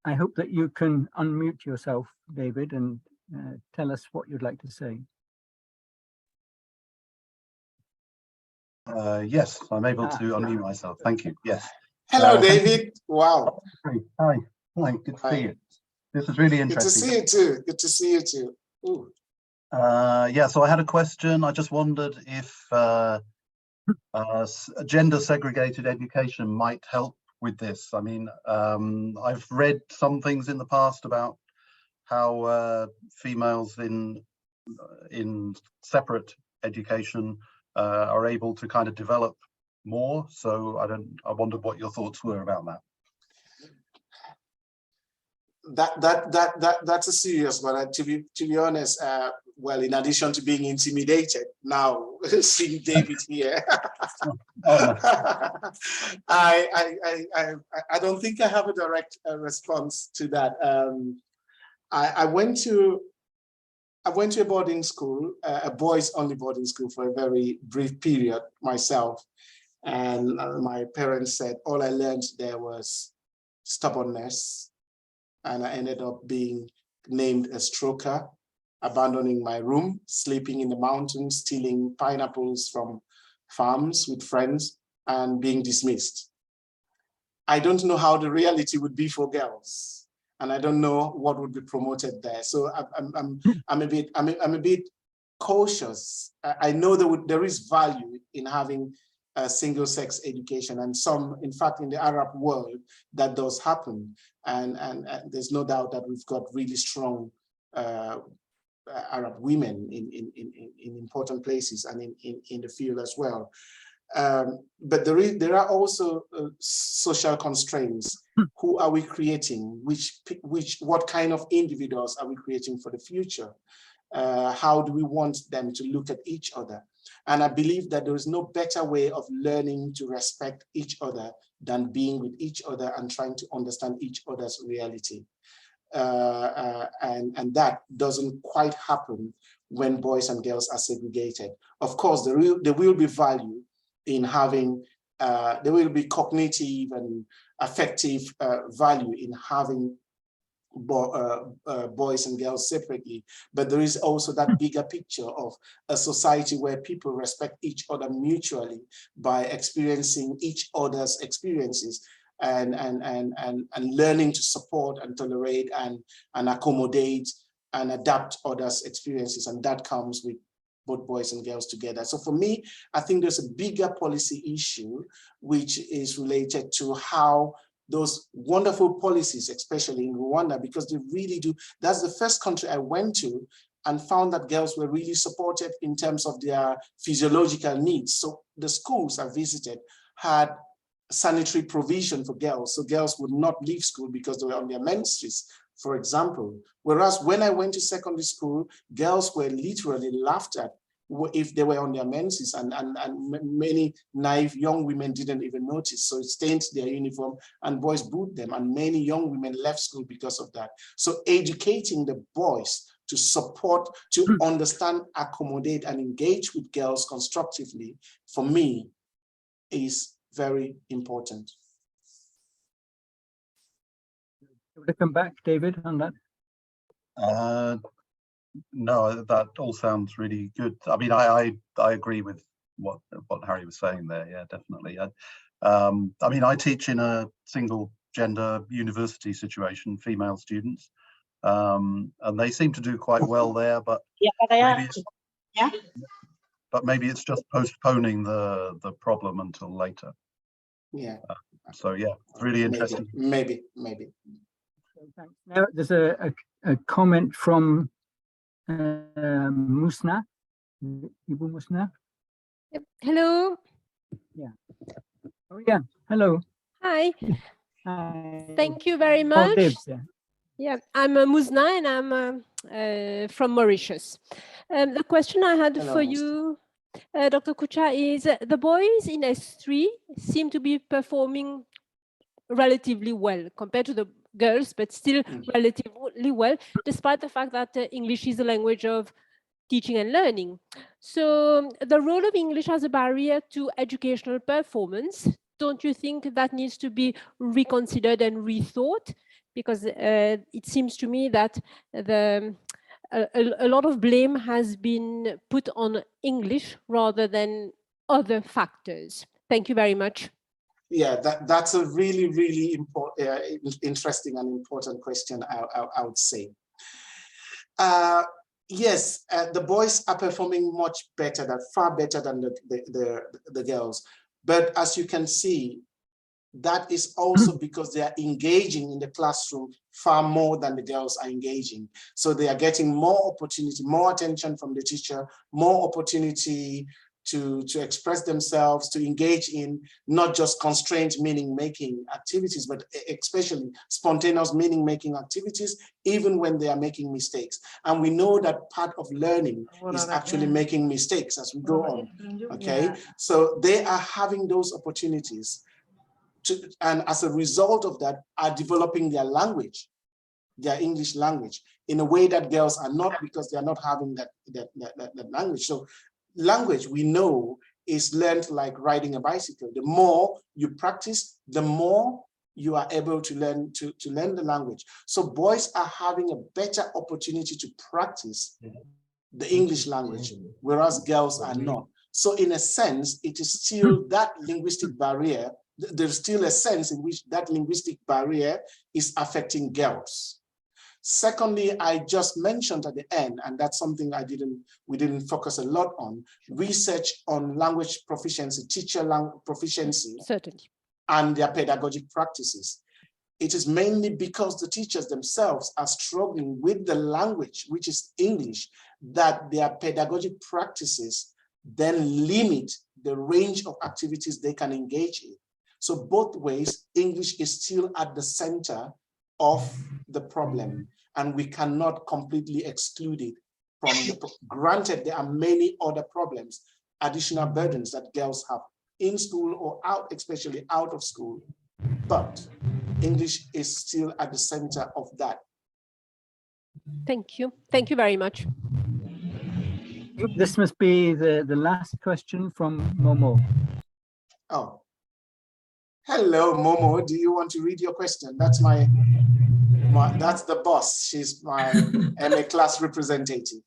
I hope that you can unmute yourself, David, and tell us what you'd like to say. Yes, I'm able to unmute myself. Thank you. Yes. Hello, David. Wow. Hi. Good to see you. This is really interesting. Good to see you too. Good to see you too. Ooh. Yeah, so I had a question. I just wondered if gender segregated education might help with this. I mean, I've read some things in the past about how females in separate education are able to kind of develop more. So I wondered what your thoughts were about that. That's a serious one. To be honest, well, in addition to being intimidated now, seeing David here, I don't think I have a direct response to that. I went to a boarding school, a boys-only boarding school, for a very brief period myself, and my parents said all I learned there was stubbornness, and I ended up being named a stroker, abandoning my room, sleeping in the mountains, stealing pineapples from farms with friends, and being dismissed. I don't know how the reality would be for girls, and I don't know what would be promoted there. So I'm a bit cautious. I know there is value in having a single-sex education, and in fact, in the Arab world, that does happen. And there's no doubt that we've got really strong Arab women in important places and in the field as well. But there are also social constraints. Who are we creating? What kind of individuals are we creating for the future? How do we want them to look at each other? And I believe that there is no better way of learning to respect each other than being with each other and trying to understand each other's reality. And that doesn't quite happen when boys and girls are segregated. Of course, there will be value in having, there will be cognitive and affective value in having boys and girls separately, but there is also that bigger picture of a society where people respect each other mutually by experiencing each other's experiences and learning to support and tolerate and accommodate and adapt others' experiences, and that comes with both boys and girls together. So for me, I think there's a bigger policy issue, which is related to how those wonderful policies, especially in Rwanda, because they really do. That's the first country I went to and found that girls were really supported in terms of their physiological needs. So the schools I visited had sanitary provision for girls. So girls would not leave school because they were on their menstrues, for example. Whereas when I went to secondary school, girls were literally laughed at if they were on their menses, and many naive young women didn't even notice. So it stained their uniform and boys booed them, and many young women left school because of that. So educating the boys to support, to understand, accommodate, and engage with girls constructively, for me, is very important. To come back, David, on that? No, that all sounds really good. I mean, I agree with what Harry was saying there. Yeah, definitely. I mean, I teach in a single gender university situation, female students, and they seem to do quite well there. But maybe it's just postponing the problem until later. Yeah. So yeah, really interesting. Maybe. Thanks. Now there's a comment from Musna. Ibu Musna. Yep. Hello. Yeah. Oh yeah. Hello. Hi. Hi. Thank you very Oh, much. Dave, yeah. Yeah, I'm Musna and I'm from Mauritius. The question I had Hello, for Musna. you, Dr. Kuchah, is the boys in S3 seem to be performing relatively well compared to the girls, but still relatively well, despite the fact that English is a language of teaching and learning. So the role of English as a barrier to educational performance, don't you think that needs to be reconsidered and rethought? Because it seems to me that a lot of blame has been put on English rather than other factors. Thank you very much. Yeah, that's a really, really important, interesting and important question, I would say. Yes, the boys are performing much better, far better than the girls. But as you can see, that is also because they are engaging in the classroom far more than the girls are engaging. So they are getting more opportunity, more attention from the teacher, more opportunity to express themselves, to engage in not just constrained meaning-making activities, but especially spontaneous meaning-making activities, even when they are making mistakes. And we know that part of learning is actually making mistakes as we go on, okay? So they are having those opportunities and as a result of that, are developing their language, their English language, in a way that girls are not, because they are not having that language. So language, we know, is learned like riding a bicycle. The more you practice, the more you are able to learn the language. So boys are having a better opportunity to practice the English language, whereas girls are not. So in a sense, it is still that linguistic barrier. There's still a sense in which that linguistic barrier is affecting girls. Secondly, I just mentioned at the end, and that's something we didn't focus a lot on, research on language proficiency, teacher language proficiency, certainly, and their pedagogic practices. It is mainly because the teachers themselves are struggling with the language, which is English, that their pedagogic practices then limit the range of activities they can engage in. So both ways, English is still at the center of the problem, and we cannot completely exclude it from the, granted, there are many other problems, additional burdens that girls have in school or out, especially out of school, but English is still at the center of that. Thank you. Thank you very much. This must be the last question from Momo. Oh. Hello, Momo. Do you want to read your question? That's that's the boss. She's my MA class representative.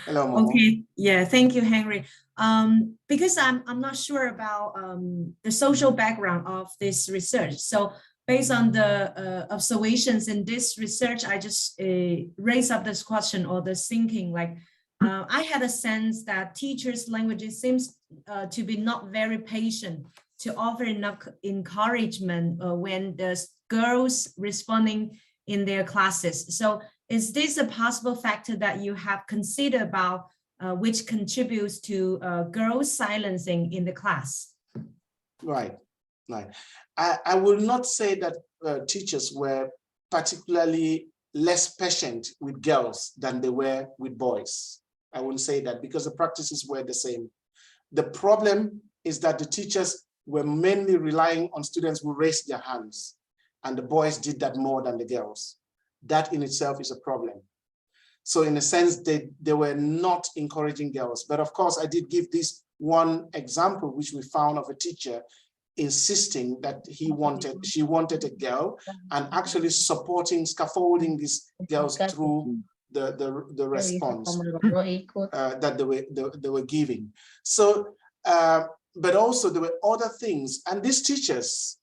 Hello, Momo. Okay. Yeah. Thank you, Henry. Because I'm not sure about the social background of this research. So based on the observations in this research, I just raise up this question or this thinking, like I had a sense that teachers' languages seems to be not very patient to offer enough encouragement when the girls responding in their classes. So is this a possible factor that you have considered about which contributes to girls silencing in the class? Right, right. I will not say that teachers were particularly less patient with girls than they were with boys. I wouldn't say that because the practices were the same. The problem is that the teachers were mainly relying on students who raised their hands, and the boys did that more than the girls. That in itself is a problem. So in a sense, they were not encouraging girls. But of course, I did give this one example, which we found of a teacher insisting that she wanted a girl and actually supporting, scaffolding these girls through the response that they were giving. So, but also there were other things, and these teachers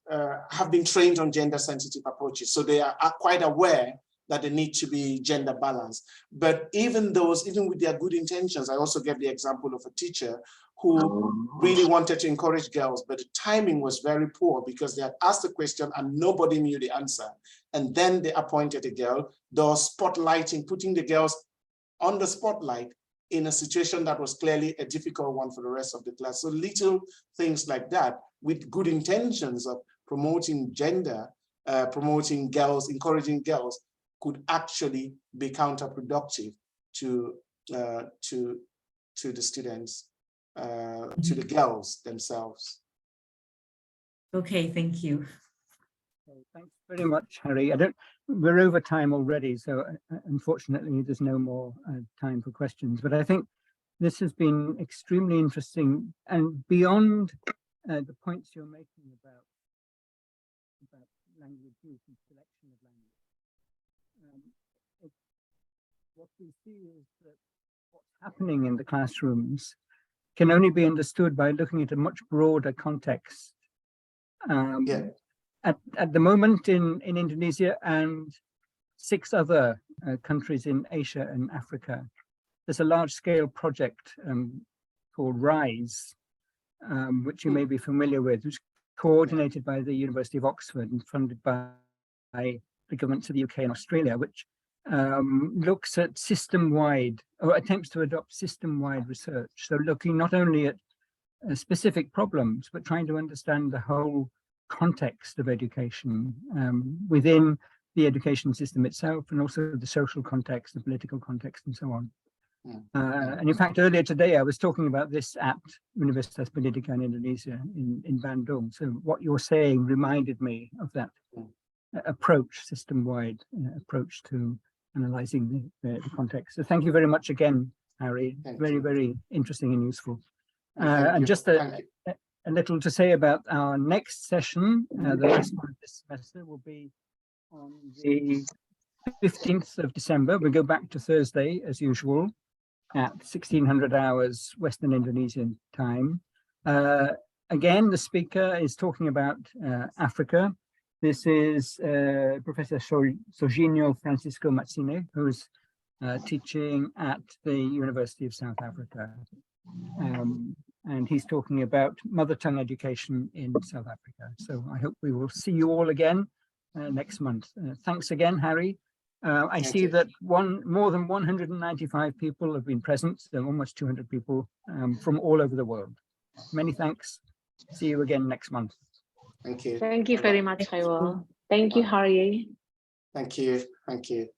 have been trained on gender sensitive approaches, so they are quite aware that they need to be gender balanced. But even with their good intentions, I also gave the example of a teacher who really wanted to encourage girls, but the timing was very poor because they had asked the question and nobody knew the answer. And then they appointed a girl, thus spotlighting, putting the girls on the spotlight in a situation that was clearly a difficult one for the rest of the class. So little things like that with good intentions of promoting gender, promoting girls, encouraging girls, could actually be counterproductive to the students, to the girls themselves. Okay, thank you. Thanks very much, Harry. We're over time already, so unfortunately there's no more time for questions. But I think this has been extremely interesting, and beyond the points you're making about language use and selection of language. What we see is that what's happening in the classrooms can only be understood by looking at a much broader context. At the moment in Indonesia and 6 other countries in Asia and Africa, there's a large-scale project called RISE, which you may be familiar with, which is coordinated by the University of Oxford and funded by the governments of the UK and Australia, which looks at system-wide, or attempts to adopt system-wide research. So looking not only at specific problems, but trying to understand the whole context of education within the education system itself, and also the social context, the political context, and so on. And in fact, earlier today, I was talking about this at Universitas Pendidikan Indonesia in Bandung. So what you're saying reminded me of that approach, system-wide approach to analyzing the context. So thank you very much again, Harry. Very, very interesting and useful. And just a little to say about our next session, the last one of this semester will be on the 15th of December. We go back to Thursday as usual at 1600 hours Western Indonesian time. Again, the speaker is talking about Africa. This is Professor Soginho Francisco Matsine, who's teaching at the University of South Africa. And he's talking about mother tongue education in South Africa. So I hope we will see you all again next month. Thanks again, Harry. I see that more than 195 people have been present, so almost 200 people from all over the world. Many thanks. See you again next month. Thank you. Thank you very much, Khairul. Thank you, Harry. Thank you. Thank you.